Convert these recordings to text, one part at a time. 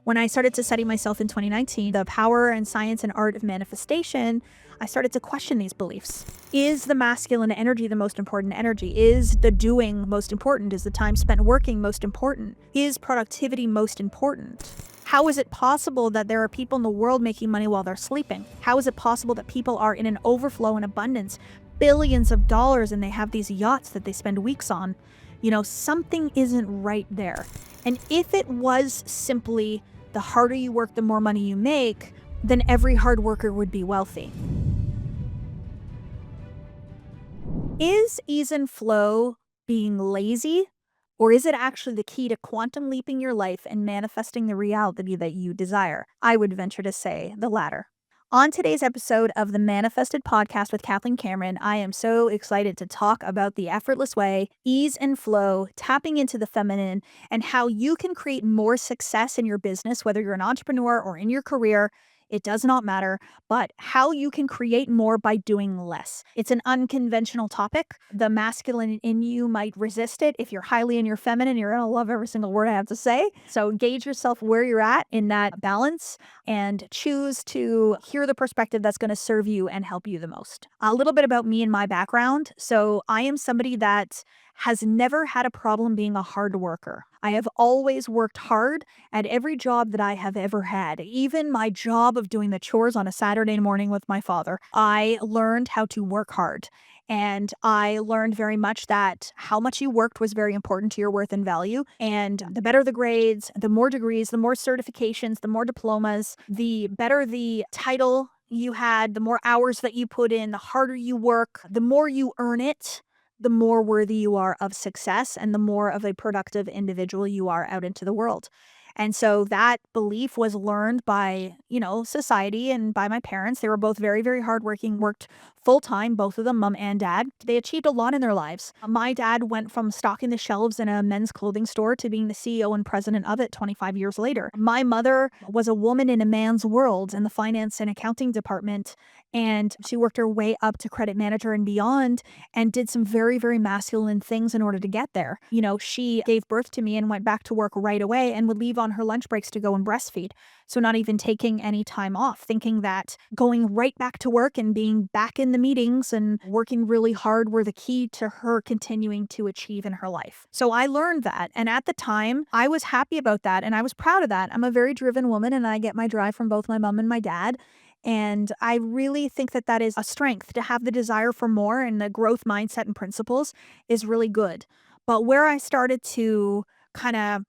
When I started to study myself in 2019, the power and science and art of manifestation, I started to question these beliefs. Is the masculine energy the most important energy? Is the doing most important? Is the time spent working most important? Is productivity most important? How is it possible that there are people in the world making money while they're sleeping? How is it possible that people are in an overflow and abundance, billions of dollars, and they have these yachts that they spend weeks on? Something isn't right there. And if it was simply the harder you work, the more money you make, then every hard worker would be wealthy. Is ease and flow being lazy, or is it actually the key to quantum leaping your life and manifesting the reality that you desire? I would venture to say the latter. On today's episode of the Manifested Podcast with Kathleen Cameron, I am so excited to talk about the effortless way, ease and flow, tapping into the feminine, and how you can create more success in your business, whether you're an entrepreneur or in your career. It does not matter, but how you can create more by doing less. It's an unconventional topic. The masculine in you might resist it. If you're highly in your feminine, you're going to love every single word I have to say. So gauge yourself where you're at in that balance and choose to hear the perspective that's going to serve you and help you the most. A little bit about me and my background. So I am somebody that has never had a problem being a hard worker. I have always worked hard at every job that I have ever had, even my job of doing the chores on a Saturday morning with my father. I learned how to work hard. And I learned very much that how much you worked was very important to your worth and value. And the better the grades, the more degrees, the more certifications, the more diplomas, the better the title you had, the more hours that you put in, the harder you work, the more you earn it, the more worthy you are of success and the more of a productive individual you are out into the world. And so that belief was learned by, society and by my parents. They were both very, very hardworking, worked full time, both of them, mom and dad. They achieved a lot in their lives. My dad went from stocking the shelves in a men's clothing store to being the CEO and president of it 25 years later. My mother was a woman in a man's world in the finance and accounting department, and she worked her way up to credit manager and beyond and did some very, very masculine things in order to get there. She gave birth to me and went back to work right away and would leave on her lunch breaks to go and breastfeed. So not even taking any time off, thinking that going right back to work and being back in the meetings and working really hard were the key to her continuing to achieve in her life. So I learned that. And at the time, I was happy about that and I was proud of that. I'm a very driven woman and I get my drive from both my mom and my dad. And I really think that that is a strength. To have the desire for more and the growth mindset and principles is really good. But where I started to kind of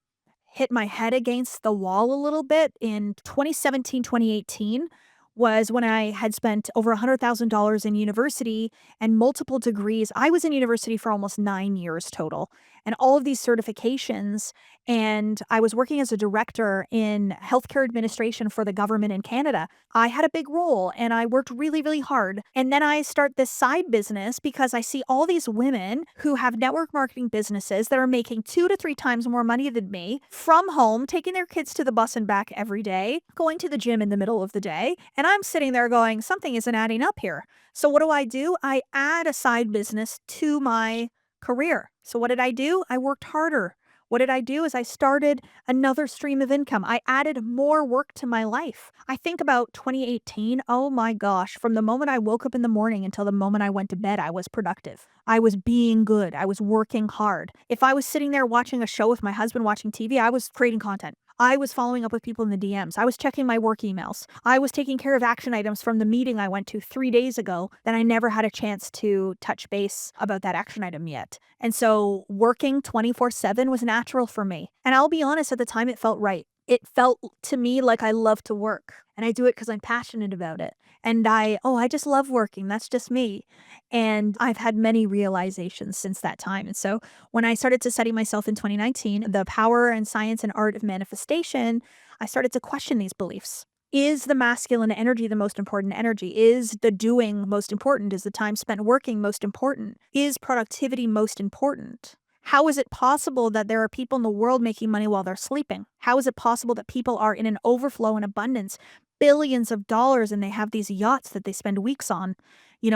hit my head against the wall a little bit in 2017, 2018 was when I had spent over $100,000 in university and multiple degrees. I was in university for almost 9 years total and all of these certifications. And I was working as a director in healthcare administration for the government in Canada. I had a big role and I worked really, really hard. And then I start this side business because I see all these women who have network marketing businesses that are making 2 to 3 times more money than me from home, taking their kids to the bus and back every day, going to the gym in the middle of the day. And I'm sitting there going, something isn't adding up here. So what do? I add a side business to my career. So what did I do? I worked harder. What did I do is I started another stream of income. I added more work to my life. I think about 2018. Oh my gosh. From the moment I woke up in the morning until the moment I went to bed, I was productive. I was being good. I was working hard. If I was sitting there watching a show with my husband watching TV, I was creating content. I was following up with people in the DMs. I was checking my work emails. I was taking care of action items from the meeting I went to 3 days ago that I never had a chance to touch base about that action item yet. And so working 24/7 was natural for me. And I'll be honest, at the time it felt right. It felt to me like I love to work and I do it because I'm passionate about it. And I just love working. That's just me. And I've had many realizations since that time. And so when I started to study myself in 2019, the power and science and art of manifestation, I started to question these beliefs. Is the masculine energy the most important energy? Is the doing most important? Is the time spent working most important? Is productivity most important? How is it possible that there are people in the world making money while they're sleeping? How is it possible that people are in an overflow and abundance, billions of dollars, and they have these yachts that they spend weeks on?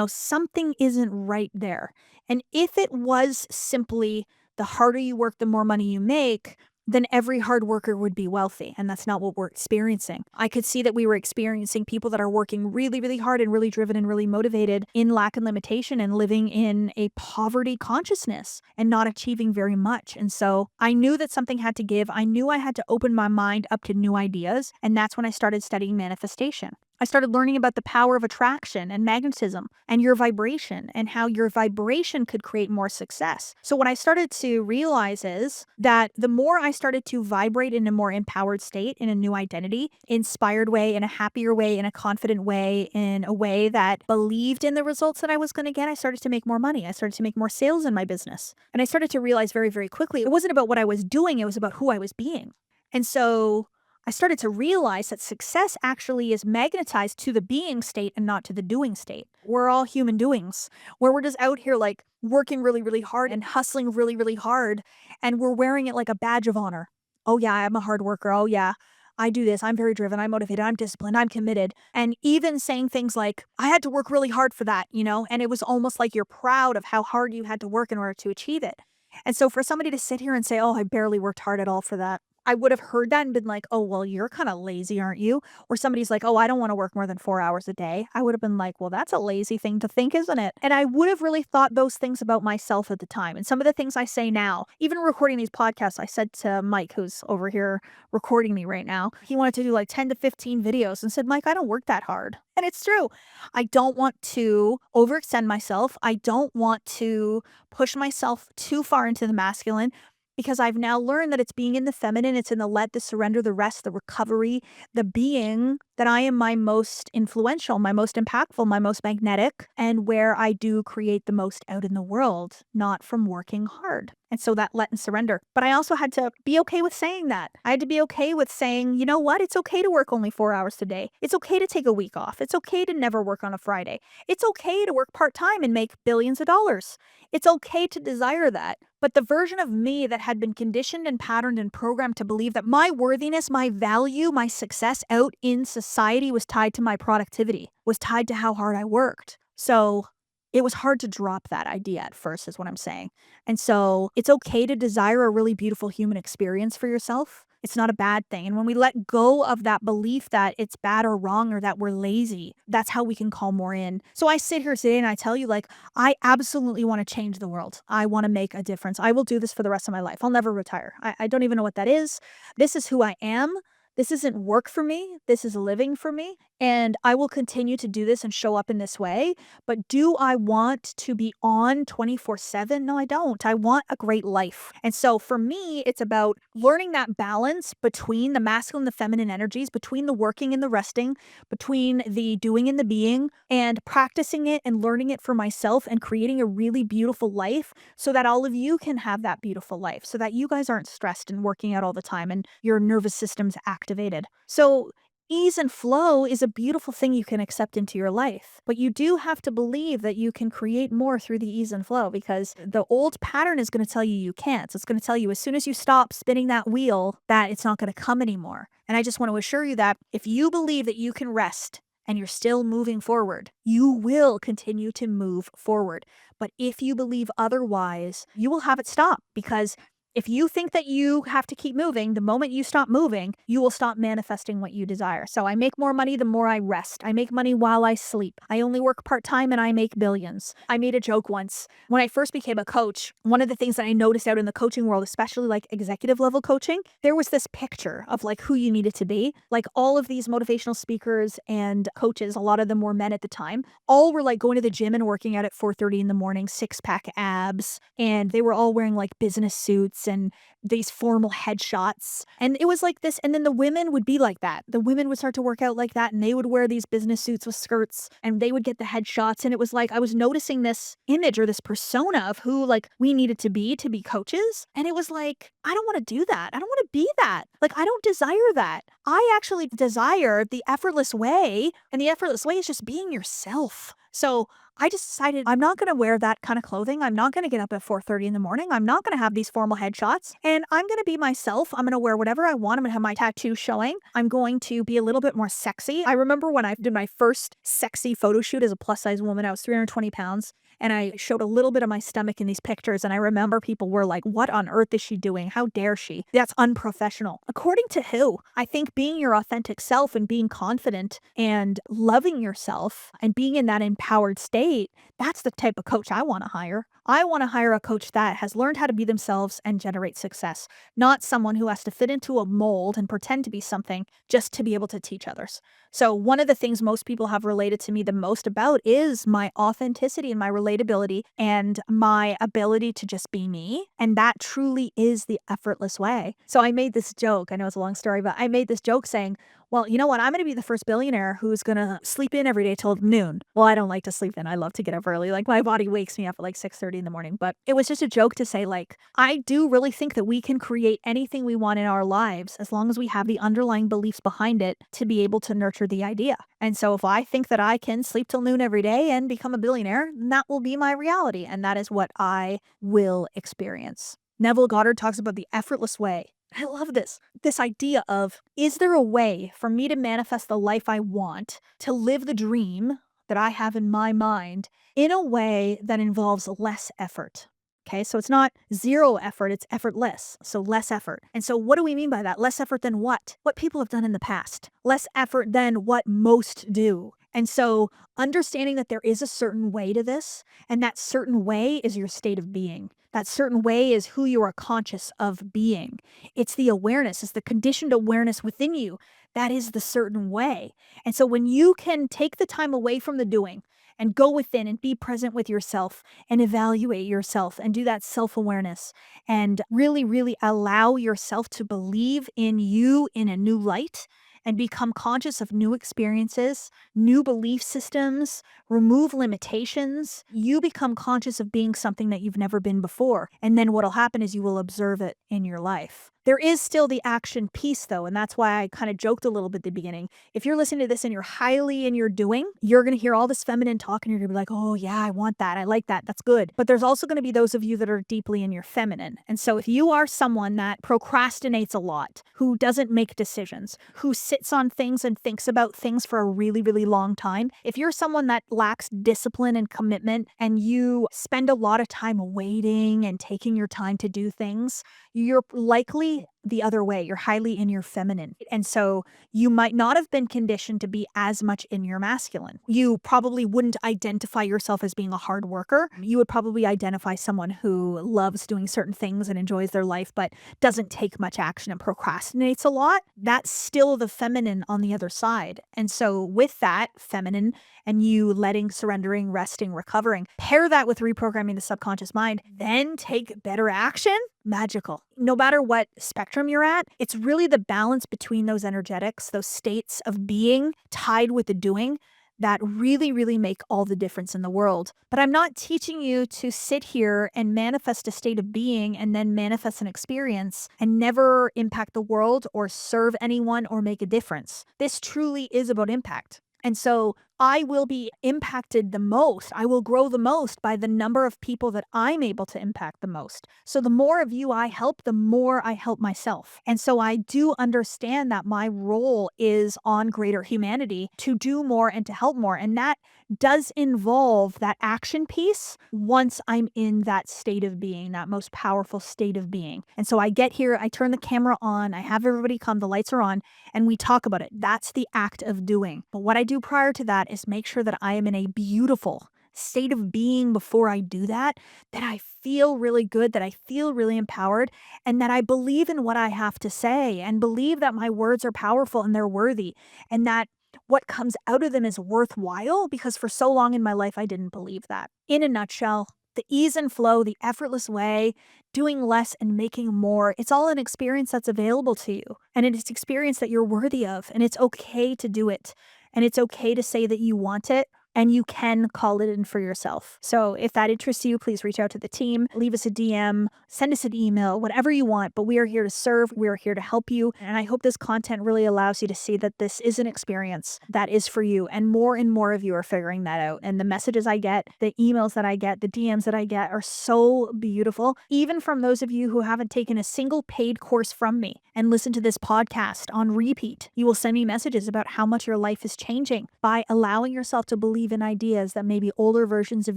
Something isn't right there. And if it was simply the harder you work, the more money you make, then every hard worker would be wealthy. And that's not what we're experiencing. I could see that we were experiencing people that are working really, really hard and really driven and really motivated in lack and limitation and living in a poverty consciousness and not achieving very much. And so I knew that something had to give. I knew I had to open my mind up to new ideas. And that's when I started studying manifestation. I started learning about the power of attraction and magnetism and your vibration and how your vibration could create more success. So what I started to realize is that the more I started to vibrate in a more empowered state, in a new identity, inspired way, in a happier way, in a confident way, in a way that believed in the results that I was going to get, I started to make more money. I started to make more sales in my business. And I started to realize very, very quickly, it wasn't about what I was doing, it was about who I was being. And so I started to realize that success actually is magnetized to the being state and not to the doing state. We're all human doings, where we're just out here like working really, really hard and hustling really, really hard, and we're wearing it like a badge of honor. Oh, yeah, I'm a hard worker. Oh, yeah, I do this. I'm very driven. I'm motivated. I'm disciplined. I'm committed. And even saying things like, I had to work really hard for that, and it was almost like you're proud of how hard you had to work in order to achieve it. And so for somebody to sit here and say, oh, I barely worked hard at all for that, I would have heard that and been like, "Oh, well, you're kinda lazy, aren't you?" Or somebody's like, "Oh, I don't wanna work more than 4 hours a day." I would have been like, "Well, that's a lazy thing to think, isn't it?" And I would have really thought those things about myself at the time. And some of the things I say now, even recording these podcasts, I said to Mike, who's over here recording me right now, he wanted to do like 10 to 15 videos and said, "Mike, I don't work that hard." And it's true. I don't want to overextend myself. I don't want to push myself too far into the masculine, because I've now learned that it's being in the feminine, it's in the let, the surrender, the rest, the recovery, the being, that I am my most influential, my most impactful, my most magnetic, and where I do create the most out in the world, not from working hard. And so that let and surrender. But I also had to be okay with saying that. I had to be okay with saying, you know what? It's okay to work only 4 hours a day. It's okay to take a week off. It's okay to never work on a Friday. It's okay to work part time and make billions of dollars. It's okay to desire that. But the version of me that had been conditioned and patterned and programmed to believe that my worthiness, my value, my success out in society was tied to my productivity, was tied to how hard I worked. So it was hard to drop that idea at first, is what I'm saying. And so it's okay to desire a really beautiful human experience for yourself. It's not a bad thing. And when we let go of that belief that it's bad or wrong or that we're lazy, that's how we can call more in. So I sit here today and I tell you, like, I absolutely want to change the world. I want to make a difference. I will do this for the rest of my life. I'll never retire. I don't even know what that is. This is who I am. This isn't work for me. This is living for me. And I will continue to do this and show up in this way. But do I want to be on 24/7? No, I don't. I want a great life. And so for me, it's about learning that balance between the masculine and the feminine energies, between the working and the resting, between the doing and the being, and practicing it and learning it for myself and creating a really beautiful life so that all of you can have that beautiful life, so that you guys aren't stressed and working out all the time and your nervous system's activated. So ease and flow is a beautiful thing you can accept into your life, but you do have to believe that you can create more through the ease and flow, because the old pattern is going to tell you you can't. So it's going to tell you as soon as you stop spinning that wheel that it's not going to come anymore. And I just want to assure you that if you believe that you can rest and you're still moving forward, you will continue to move forward. But if you believe otherwise, you will have it stop, because if you think that you have to keep moving, the moment you stop moving, you will stop manifesting what you desire. So I make more money the more I rest. I make money while I sleep. I only work part-time and I make billions. I made a joke once. When I first became a coach, one of the things that I noticed out in the coaching world, especially like executive level coaching, there was this picture of like who you needed to be. Like all of these motivational speakers and coaches, a lot of them were men at the time, all were like going to the gym and working out at 4:30 in the morning, six-pack abs, and they were all wearing like business suits and these formal headshots. And it was like this. And then the women would be like that. The women would start to work out like that, and they would wear these business suits with skirts and they would get the headshots. And it was like I was noticing this image or this persona of who like we needed to be coaches. And it was like, I don't want to do that. I don't want to be that. Like, I don't desire that. I actually desire the effortless way. And the effortless way is just being yourself. So I just decided I'm not going to wear that kind of clothing. I'm not going to get up at 4:30 in the morning. I'm not going to have these formal headshots. and I'm going to be myself. I'm going to wear whatever I want. I'm going to have my tattoo showing. I'm going to be a little bit more sexy. I remember when I did my first sexy photo shoot as a plus size woman, I was 320 pounds. And I showed a little bit of my stomach in these pictures. And I remember people were like, what on earth is she doing? How dare she? That's unprofessional. According to who? I think being your authentic self and being confident and loving yourself and being in that empowered state, that's the type of coach I want to hire. I want to hire a coach that has learned how to be themselves and generate success, not someone who has to fit into a mold and pretend to be something just to be able to teach others. So one of the things most people have related to me the most about is my authenticity and my relatability and my ability to just be me. And that truly is the effortless way. So I made this joke. I know it's a long story, but I made this joke saying, well, you know what? I'm going to be the first billionaire who's going to sleep in every day till noon. Well, I don't like to sleep in. I love to get up early. Like my body wakes me up at like 6:30 in the morning. But it was just a joke to say, like, I do really think that we can create anything we want in our lives as long as we have the underlying beliefs behind it to be able to nurture the idea. And so if I think that I can sleep till noon every day and become a billionaire, that will be my reality. And that is what I will experience. Neville Goddard talks about the effortless way. I love this idea of, is there a way for me to manifest the life I want, to live the dream that I have in my mind in a way that involves less effort? Okay, so it's not zero effort, it's effortless. So less effort. And so what do we mean by that? Less effort than what? What people have done in the past. Less effort than what most do. And so understanding that there is a certain way to this, and that certain way is your state of being. That certain way is who you are conscious of being. It's the awareness, it's the conditioned awareness within you. That is the certain way. And so when you can take the time away from the doing and go within and be present with yourself and evaluate yourself and do that self-awareness and really, really allow yourself to believe in you in a new light and become conscious of new experiences, new belief systems, remove limitations, you become conscious of being something that you've never been before. And then what'll happen is you will observe it in your life. There is still the action piece though, and that's why I kind of joked a little bit at the beginning. If you're listening to this and you're highly in your doing, you're going to hear all this feminine talk and you're going to be like, oh yeah, I want that. I like that. That's good. But there's also going to be those of you that are deeply in your feminine. And so if you are someone that procrastinates a lot, who doesn't make decisions, who sits on things and thinks about things for a really, really long time, if you're someone that lacks discipline and commitment and you spend a lot of time waiting and taking your time to do things, you're likely the other way. You're highly in your feminine. And so you might not have been conditioned to be as much in your masculine. You probably wouldn't identify yourself as being a hard worker. You would probably identify someone who loves doing certain things and enjoys their life, but doesn't take much action and procrastinates a lot. That's still the feminine on the other side. And so with that feminine and you letting, surrendering, resting, recovering, pair that with reprogramming the subconscious mind, then take better action. Magical. No matter what spectrum you're at, it's really the balance between those energetics, those states of being tied with the doing that really, really make all the difference in the world. But I'm not teaching you to sit here and manifest a state of being and then manifest an experience and never impact the world or serve anyone or make a difference. This truly is about impact. And so I will be impacted the most. I will grow the most by the number of people that I'm able to impact the most. So the more of you I help, the more I help myself. And so I do understand that my role is on greater humanity to do more and to help more. And that does involve that action piece once I'm in that state of being, that most powerful state of being. And so I get here, I turn the camera on, I have everybody come, the lights are on, and we talk about it. That's the act of doing. But what I do prior to that is make sure that I am in a beautiful state of being before I do that, that I feel really good, that I feel really empowered, and that I believe in what I have to say and believe that my words are powerful and they're worthy, and that what comes out of them is worthwhile, because for so long in my life, I didn't believe that. In a nutshell, the ease and flow, the effortless way, doing less and making more, it's all an experience that's available to you. And it's an experience that you're worthy of. And it's okay to do it. And it's okay to say that you want it and you can call it in for yourself. So if that interests you, please reach out to the team, leave us a DM, send us an email, whatever you want. But we are here to serve. We are here to help you. And I hope this content really allows you to see that this is an experience that is for you. And more of you are figuring that out. And the messages I get, the emails that I get, the DMs that I get are so beautiful. Even from those of you who haven't taken a single paid course from me and listened to this podcast on repeat, you will send me messages about how much your life is changing by allowing yourself to believe in ideas that maybe older versions of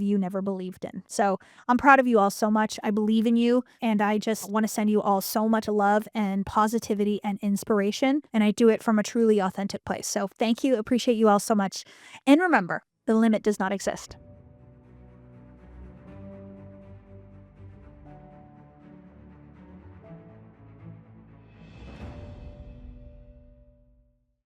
you never believed in. So I'm proud of you all so much. I believe in you, and I just want to send you all so much love and positivity and inspiration. And I do it from a truly authentic place. So thank you. Appreciate you all so much. And remember, the limit does not exist.